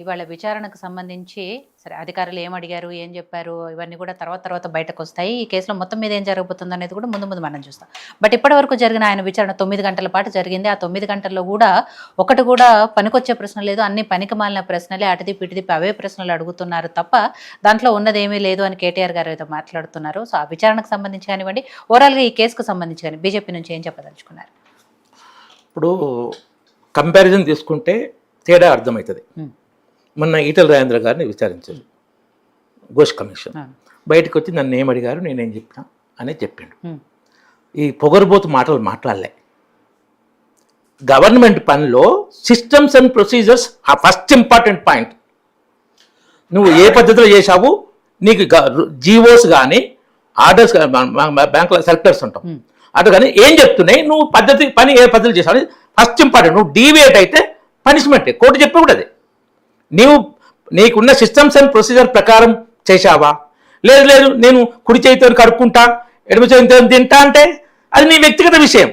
ఇవాళ విచారణకు సంబంధించి సరే అధికారులు ఏం అడిగారు, ఏం చెప్పారు ఇవన్నీ కూడా తర్వాత బయటకు వస్తాయి. ఈ కేసులో మొత్తం మీద ఏం జరగబోతుంది అనేది కూడా ముందు మనం చూస్తాం. బట్ ఇప్పటివరకు జరిగిన ఆయన విచారణ 9 గంటల పాటు జరిగింది. ఆ 9 గంటల్లో కూడా ఒకటి కూడా పనికొచ్చే ప్రశ్న లేదు. అన్ని పనికిమాలిన ప్రశ్నలే, అటుది పిటిది అవే ప్రశ్నలు అడుగుతున్నారు తప్ప దాంట్లో ఉన్నదేమీ లేదు అని కేటీఆర్ గారు ఏదో మాట్లాడుతున్నారు. సో ఆ విచారణకు సంబంధించి కానివ్వండి, ఓవరాల్గా ఈ కేసుకు సంబంధించి కానీ బీజేపీ నుంచి ఏం చెప్పదలుచుకున్నారు? ఇప్పుడు కంపారిజన్ తీసుకుంటే తేడా అర్థమవుతుంది. మొన్న ఈటల రాజేంద్ర గారిని విచారించారు ఘోష్ కమిషన్. బయటకు వచ్చి నన్ను ఏం అడిగారు, నేనేం చెప్పినా అని చెప్పిండు. ఈ పొగరుబోతు మాటలు మాట్లాడలే. గవర్నమెంట్ పనిలో సిస్టమ్స్ అండ్ ప్రొసీజర్స్ ఆ ఫస్ట్ ఇంపార్టెంట్ పాయింట్. నువ్వు ఏ పద్ధతిలో చేశావు, నీకు జీవోస్ కానీ ఆర్డర్స్ బ్యాంకులో సర్క్యులర్స్ ఉంటాం అటు కానీ ఏం చెప్తున్నాయి, నువ్వు పని ఏ పద్ధతిలో చేసావు ఫస్ట్ ఇంపార్టెంట్. నువ్వు డీవియేట్ అయితే పనిష్మెంటే, కోర్టు చెప్పి కూడా అది. నీకున్న సిస్టమ్స్ అండ్ ప్రొసీజర్ ప్రకారం చేశావా, లేదు నేను కుడి చేతితో కడుక్కుంటా ఎడమ చేతితో తింటా అంటే అది నీ వ్యక్తిగత విషయం.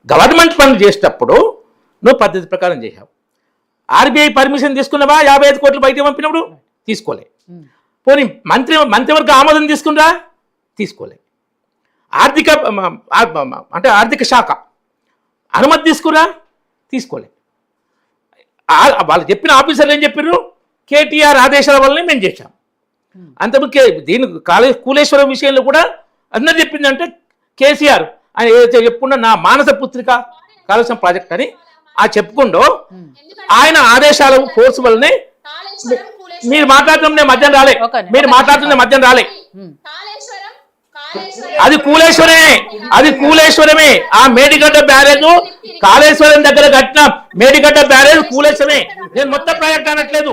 గవర్నమెంట్ పనులు చేసేటప్పుడు నువ్వు పద్ధతి ప్రకారం చేశావు. ఆర్బీఐ పర్మిషన్ తీసుకున్నావా? 55 కోట్లు బయట పంపినప్పుడు తీసుకోలే. పోనీ మంత్రివర్గ ఆమోదం తీసుకున్నా తీసుకోలే. ఆర్థిక శాఖ అనుమతి తీసుకురా తీసుకోలే. వాళ్ళు చెప్పిన ఆఫీసర్లు ఏం చెప్పారు, కేటీఆర్ ఆదేశాల వల్లనే మేము చేశాం. అంతకుముందు దీనికి కూలేశ్వరం విషయంలో కూడా అందరూ చెప్పిందంటే కేసీఆర్ ఆయన ఏదైతే చెప్పుకున్నా నా మానస పుత్రిక కాళేశ్వరం ప్రాజెక్ట్ అని ఆ చెప్పుకుంటూ ఆయన ఆదేశాల ఫోర్స్ వల్లనే. మీరు మాట్లాడుతుండే మధ్యాహ్నం రాలే, అది కూలేశ్వరమే. ఆ మేడిగడ్డ బ్యారేజ్ కాళేశ్వరం దగ్గర కట్టిన మేడిగడ్డ బ్యారేజ్ కూలేశ్వరమే. నేను మొత్తం ప్రాజెక్ట్ అనట్లేదు,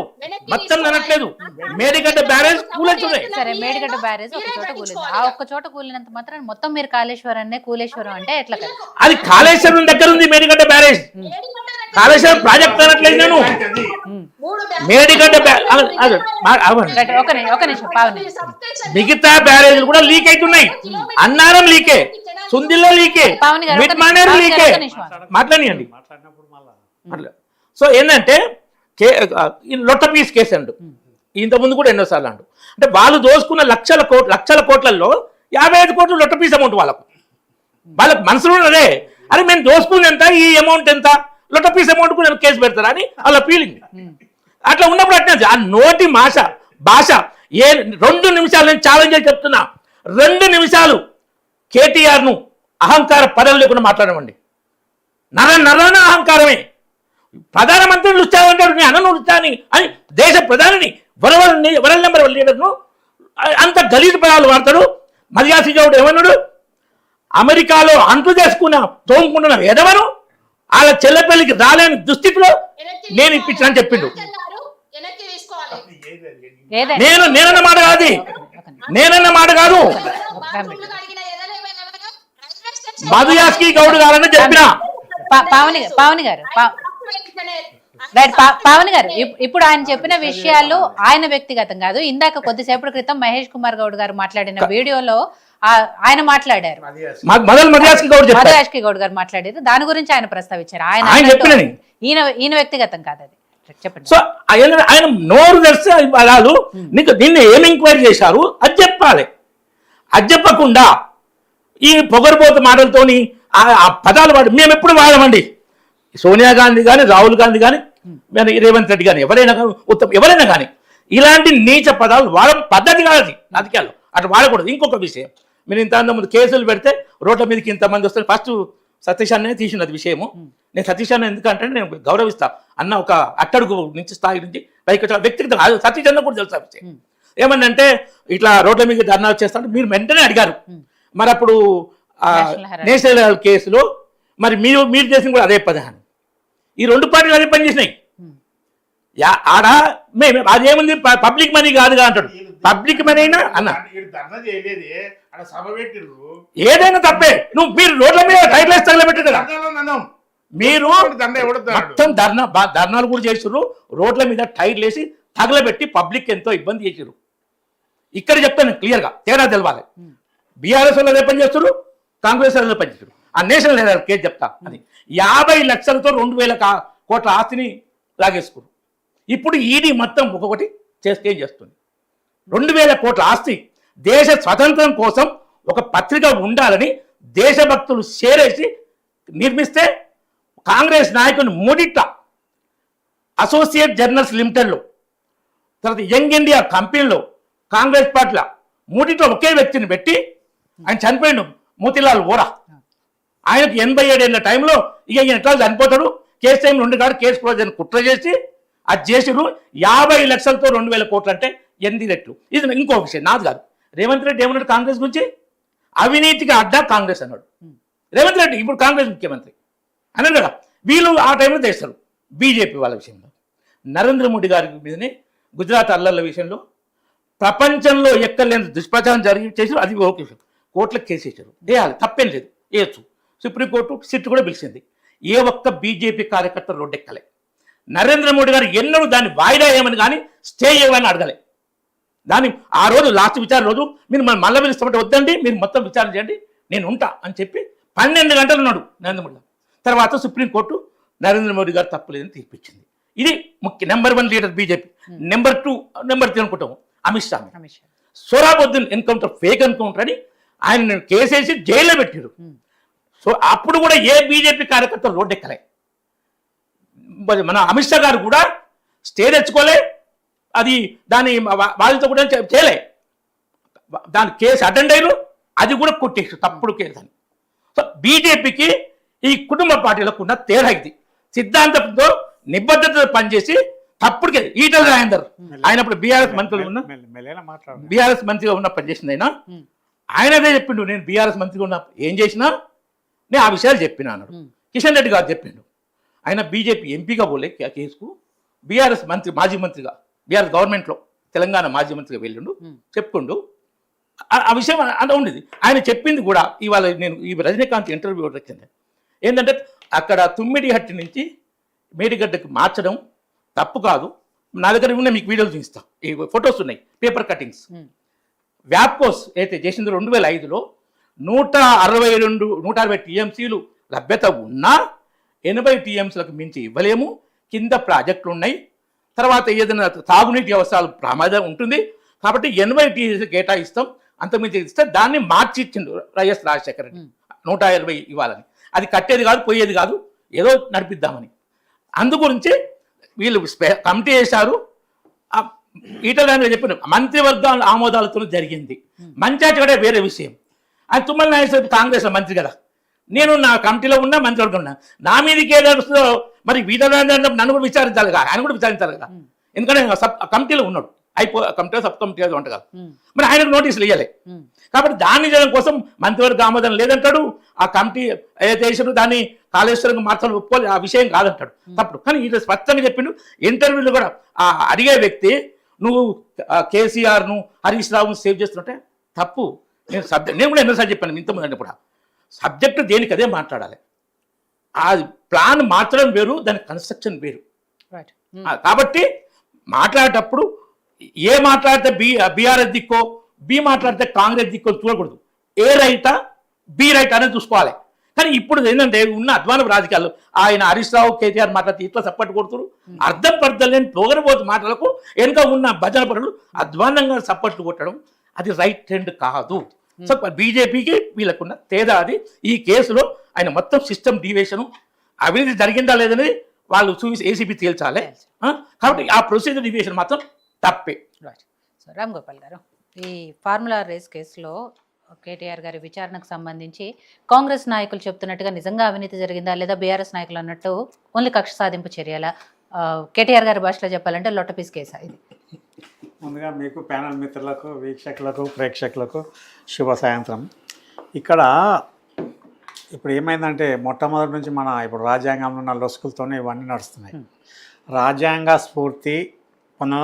మేడిగడ్డ బ్యారేజ్ కూలేశ్వరమే. సరే, మేడిగడ్డ బ్యారేజ్ ఒక చోట కూలింది. ఆ ఒక్క చోట కూలినంత మాత్రం మొత్తం మీరు కాళేశ్వరాన్ని కూలేశ్వరం అంటే ఎట్లా? అది కాళేశ్వరం దగ్గర ఉంది మేడిగడ్డ బ్యారేజ్, కాళేశ్వరం ప్రాజెక్ట్ అనట్లేదు నేను. మేడిగడ్డ మిగతా బ్యారేజ్ కూడా లీక్ అవుతున్నాయి. అన్నారం లీకే, సుందిల్లో లీకే, మిట్మానేరు లీకే. మాట్లాడియండి. సో ఏంటంటే లొట్ట పీస్ కేసు అండు, ఇంతకుముందు కూడా ఎన్నోసార్లు అండు. అంటే వాళ్ళు దోసుకున్న లక్షల కోట్లలో 55 కోట్లు లొట్ట పీస్ అమౌంట్ వాళ్ళకు మనసులో ఉన్నదే. అరే మేము దోసుకుని ఎంత, ఈ అమౌంట్ ఎంత, లొట్ట పీస్ అమౌంట్ కూడా కేసు పెడతారా అని వాళ్ళ ఫీలింగ్. అట్లా ఉన్నప్పుడు అట్లా ఆ నోటి భాష 2 నిమిషాలు నేను ఛాలెంజ్ చేసి చెప్తున్నా. 2 నిమిషాలు కేటీఆర్ను అహంకార పదవి లేకుండా మాట్లాడమండి. నరన అహంకారమే. ప్రధానమంత్రిని లుచ్చావంటాడు, నీ అన్నను లుచ్చాని అని దేశ ప్రధానిని వరల్ నెంబర్ లీడర్ను అంత గలీజు పదాలు వాడతాడు. మర్యాసి గౌడ్ ఏమన్నాడు, అమెరికాలో అంటు చేసుకున్న తోముకుంటున్న ఎదవను వాళ్ళ చెల్లెపల్లికి రాలేని దుస్థితిలో నేను ఇప్పించానని చెప్పిండు. నేనన్న మాట కాదు, మధుయాస్కి గౌడ్ గారని చెప్పిన. పావని గారు ఇప్పుడు ఆయన చెప్పిన విషయాలు ఆయన వ్యక్తిగతం కాదు. ఇందాక కొద్దిసేపటి క్రితం మహేష్ కుమార్ గౌడ్ గారు మాట్లాడిన వీడియోలో ఆయన మాట్లాడారు, మధుయాస్కి గౌడ్ గారు మాట్లాడారు. దాని గురించి ఆయన ప్రస్తావించారు. ఈయన వ్యక్తిగతం కాదు అది. సో ఆయన నోరు తెరిస్తే రాదు. నీకు దీన్ని ఏం ఎంక్వైరీ చేశారు అది చెప్పాలి. అది చెప్పకుండా ఈ పొగరుబోతు మాటలతోని ఆ పదాలు మేము ఎప్పుడు వాడమండి. సోనియా గాంధీ కానీ, రాహుల్ గాంధీ కానీ, రేవంత్ రెడ్డి కానీ, ఎవరైనా కానీ ఇలాంటి నీచ పదాలు వాడడం పద్ధతి కాదు రాజకీయాల్లో. అట్లా వాడకూడదు. ఇంకొక విషయం, మీరు ఇంతకుముందు కేసులు పెడితే రోడ్ల మీదకి ఇంతమంది వస్తారు. ఫస్ట్ సతీష్ అన్నే తీసినది విషయము. నేను సతీష్ అన్న ఎందుకంటే నేను గౌరవిస్తా. అన్న ఒక అట్టడుగు నుంచి స్థాయి నుంచి పైకి వ్యక్తిగత సతీష్ అన్న కూడా తెలుసా విషయం. ఏమన్నంటే ఇట్లా రోడ్ల మీద ధర్నా వచ్చేస్తాడు. మీరు వెంటనే అడిగారు. మరి అప్పుడు నేషనల్ కేసులో మరి మీరు చేసిన కూడా అదే పదహాన్ని. ఈ 2 పార్టీలు అదే పని చేసినాయి. ఆడ అదేముంది, పబ్లిక్ మనీ కాదుగా అంటాడు. పబ్లిక్ మనీ అయినా అన్న ఏదైనా తప్పే. మీరు రోడ్ల మీద టైర్లెస్ తగలబెట్టారు కదా, మీరు మొత్తం ధర్నాలు కూడా చేసారు. రోడ్ల మీద టైర్లు వేసి తగలబెట్టి పబ్లిక్ ఎంతో ఇబ్బంది చేసారు. ఇక్కడ చెప్తాను క్లియర్గా, తేడా తెలవాలి. బీఆర్ఎస్ వాళ్ళు అదే పని చేస్తారు, కాంగ్రెస్ వాళ్ళు పని చేస్తారు. ఆ నేషనల్ హెరాల్డ్ కేసు చెప్తా. అది 50 లక్షలతో 2,000 కోట్ల ఆస్తిని లాగేసుకున్నారు. ఇప్పుడు ఈడీ మొత్తం ఒక్కొక్కటి చేస్తే చేస్తుంది. 2000 కోట్ల ఆస్తి దేశ స్వతంత్రం కోసం ఒక పత్రిక ఉండాలని దేశభక్తులు చేరేసి నిర్మిస్తే కాంగ్రెస్ నాయకుని మూడిట్ల అసోసియేట్ జర్నల్స్ లిమిటెడ్లో, తర్వాత యంగ్ ఇండియా కంపెనీలో, కాంగ్రెస్ పార్టీల మూడిట్లో ఒకే వ్యక్తిని పెట్టి ఆయన చనిపోయిండు. మోతీలాల్ వోరా ఆయనకు 87 ఏళ్ళ టైంలో ఇక ఈయన ఎట్లా చనిపోతాడు, కేసు టైం 2 కాదు కేసు క్లోజ్ అని కుట్ర చేసి అది చేసిరు. 50 లక్షలతో 2000 కోట్లు అంటే 8 రెట్లు. ఇది ఇంకో విషయం, నాది కాదు. రేవంత్ రెడ్డి ఏమన్నాడు కాంగ్రెస్ గురించి? అవినీతికి అడ్డా కాంగ్రెస్ అన్నాడు రేవంత్ రెడ్డి. ఇప్పుడు కాంగ్రెస్ ముఖ్యమంత్రి అన్నాడు కదా. వీళ్ళు ఆ టైంలో చేస్తారు బీజేపీ వాళ్ళ విషయంలో. నరేంద్ర మోడీ గారి మీదనే గుజరాత్ అల్లర్ల విషయంలో ప్రపంచంలో ఎక్కలేని దుష్ప్రచారం చేసారు. అది ఓకే, కోర్టులకు కేసు వేసారు. వేయాలి, తప్పేం లేదు, వేయచ్చు. సుప్రీంకోర్టు సిట్ కూడా పిలిచింది. ఏ ఒక్క బీజేపీ కార్యకర్త రోడ్డెక్కలే. నరేంద్ర మోడీ గారు ఎన్నడూ దాన్ని వాయిదా వేయమని కానీ స్టే చేయమని అడగలే. దాన్ని ఆ రోజు లాస్ట్ విచారణ రోజు మీరు మళ్ళీ పిలుస్తామంటే వద్దండి, మీరు మొత్తం విచారణ చేయండి, నేను ఉంటా అని చెప్పి 12 గంటలు ఉన్నాడు నరేంద్ర మోడీ. తర్వాత సుప్రీంకోర్టు నరేంద్ర మోడీ గారు తప్పలేదని తీర్పిచ్చింది. ఇది ముఖ్య number 1 leader BJP. Number 2, number 3 అనుకుంటాము Amit Shah. Sohrabuddin encounter fake encounter అని ఆయన కేసేసి జైల్లో పెట్టారు. సో అప్పుడు కూడా ఏ బీజేపీ కార్యకర్త రోడ్డెక్కలే. మన అమిత్ షా గారు కూడా స్టే తెచ్చుకోలే, అది దాని వాళ్ళతో కూడా చేయలే, దాని కేసు అటెండ్ అయ్యారు, అది కూడా కొట్టేసారు, తప్పుడు కేసు అని. సో బీజేపీకి ఈ కుటుంబ పార్టీలకు ఉన్న తేడా ఇది. సిద్ధాంతంతో నిబద్ధతతో పనిచేసి తప్పుడు కేసు. ఈటల రాజేందర్ ఆయన అప్పుడు బీఆర్ఎస్ మంత్రిగా ఉన్న పనిచేసింది. ఆయన అదే చెప్పిండు, నేను బీఆర్ఎస్ మంత్రిగా ఉన్న ఏం చేసినా నేను ఆ విషయాలు చెప్పినా అన్నాడు. కిషన్ రెడ్డి గారు చెప్పిండు. ఆయన బీజేపీ ఎంపీగా పోలే కేసుకు, బీఆర్ఎస్ మంత్రి, మాజీ మంత్రిగా బీఆర్ఎస్ గవర్నమెంట్లో తెలంగాణ మాజీ మంత్రిగా వెళ్ళిండు, చెప్పుకుండు. ఆ విషయం అంత ఉండేది. ఆయన చెప్పింది కూడా ఇవాళ నేను ఈ రజనీకాంత్ ఇంటర్వ్యూ వచ్చింది ఏంటంటే, అక్కడ తుమ్మిడిహట్టి నుంచి మేడిగడ్డకు మార్చడం తప్పు కాదు. నా దగ్గర ఉన్న మీకు వీడియోలు చూపిస్తా, ఈ ఫొటోస్ ఉన్నాయి, పేపర్ కటింగ్స్. వ్యాప్కోస్ అయితే చేసింది 2005లో 160 టీఎంసీలు లభ్యత ఉన్నా 80 టీఎంసీలకు మించి ఇవ్వలేము. కింద ప్రాజెక్టులు ఉన్నాయి, తర్వాత ఏదైనా తాగునీటి అవసరాలు ప్రమాదం ఉంటుంది కాబట్టి 80 టీఎంసీ కేటాయిస్తాం, అంతకుమించి ఇస్తే దాన్ని మార్చి ఇచ్చిండు వైఎస్ రాజశేఖర రెడ్డి 120 ఇవ్వాలని. అది కట్టేది కాదు, పోయేది కాదు, ఏదో నడిపిద్దామని. అందుగురించి వీళ్ళు కమిటీ చేశారు. ఈటల రాజేందర్ చెప్పిన మంత్రివర్గాల ఆమోదాలతో జరిగింది. మంచాచడే వేరే విషయం. అది తుమ్మల నాగేశ్వరరావు కాంగ్రెస్ మంత్రి కదా, నేను నా కమిటీలో ఉన్నా, మంత్రివర్గం ఉన్నా, నా మీదకి ఏదో మరి ఈటల రాజేందర్ నన్ను కూడా విచారించాలి కదా, ఆయన కూడా విచారించాలి కదా, ఎందుకంటే కమిటీలో ఉన్నాడు, కమిటీలో సబ్ కమిటీ ఉంటా కదా, మరి ఆయనకు నోటీసులు ఇవ్వాలి. కాబట్టి దాన్ని చేయడం కోసం మంత్రివర్గ ఆమోదం లేదంటాడు. ఆ కమిటీ ఏదైతే చేసాడో దాన్ని కాళేశ్వరంగా మార్చాలని ఒప్పుకోవాలి, ఆ విషయం కాదంటాడు, తప్పుడు. కానీ ఈయన స్పష్టంగా చెప్పిండు ఇంటర్వ్యూలో కూడా. ఆ అడిగే వ్యక్తి నువ్వు కేసీఆర్ను, హరీష్ రావును సేవ్ చేస్తుంటే తప్పు. నేను కూడా ఎన్నోసార్లు చెప్పాను ఇంతకుముందు అంటే కూడా, సబ్జెక్టు దేనికి అదే మాట్లాడాలి. ఆ ప్లాన్ మార్చడం వేరు, దాని కన్స్ట్రక్షన్ వేరు. కాబట్టి మాట్లాడేటప్పుడు ఏ మాట్లాడితే బీఆర్ఎస్ దిక్కో, బి మాట్లాడితే కాంగ్రెస్ దిక్కో చూడకూడదు. ఏ రైటా బి రైట్ అనేది చూసుకోవాలి. కానీ ఇప్పుడు ఏంటంటే ఉన్న అధ్వానపు రాజకీయాలు, ఆయన హరీష్ రావు కేటీఆర్ మాట్లాడితే ఇట్లా సపోర్ట్ కొడుతున్నారు. అర్థం పర్థం లేని పొగరబోతు మాటలకు వెనుక ఉన్న భజన పరులు అధ్వానంగా సపోర్ట్లు కొట్టడం అది రైట్ ట్రెండ్ కాదు. సో బీజేపీకి వీళ్ళకున్న తేడా అది. ఈ కేసులో ఆయన మొత్తం సిస్టమ్ డీవియేషన్, అవినీతి జరిగిందా లేదని వాళ్ళు చూసి ఏసీబీ తేల్చాలి. కాబట్టి ఆ ప్రొసీజర్ డీవియేషన్ మాత్రం తప్పే. సో రామ్ గోపాల్ గారు, ఈ ఫార్ములా రేస్ కేసులో కేటీఆర్ గారి విచారణకు సంబంధించి కాంగ్రెస్ నాయకులు చెప్తున్నట్టుగా నిజంగా అవినీతి జరిగిందా, లేదా బీఆర్ఎస్ నాయకులు అన్నట్టు ఓన్లీ కక్ష సాధింపు చర్యలా? కేటీఆర్ గారి భాషలో చెప్పాలంటే లొట్టపీస్ కేసా ఇది? ముందుగా మీకు ప్యానల్ మిత్రులకు, వీక్షకులకు, ప్రేక్షకులకు శుభ సాయంత్రం. ఇక్కడ ఇప్పుడు ఏమైందంటే మొట్టమొదటి నుంచి ఇప్పుడు రాజ్యాంగంలో ఉన్న లొసుకులతోనే ఇవన్నీ నడుస్తున్నాయి. రాజ్యాంగ స్ఫూర్తి 19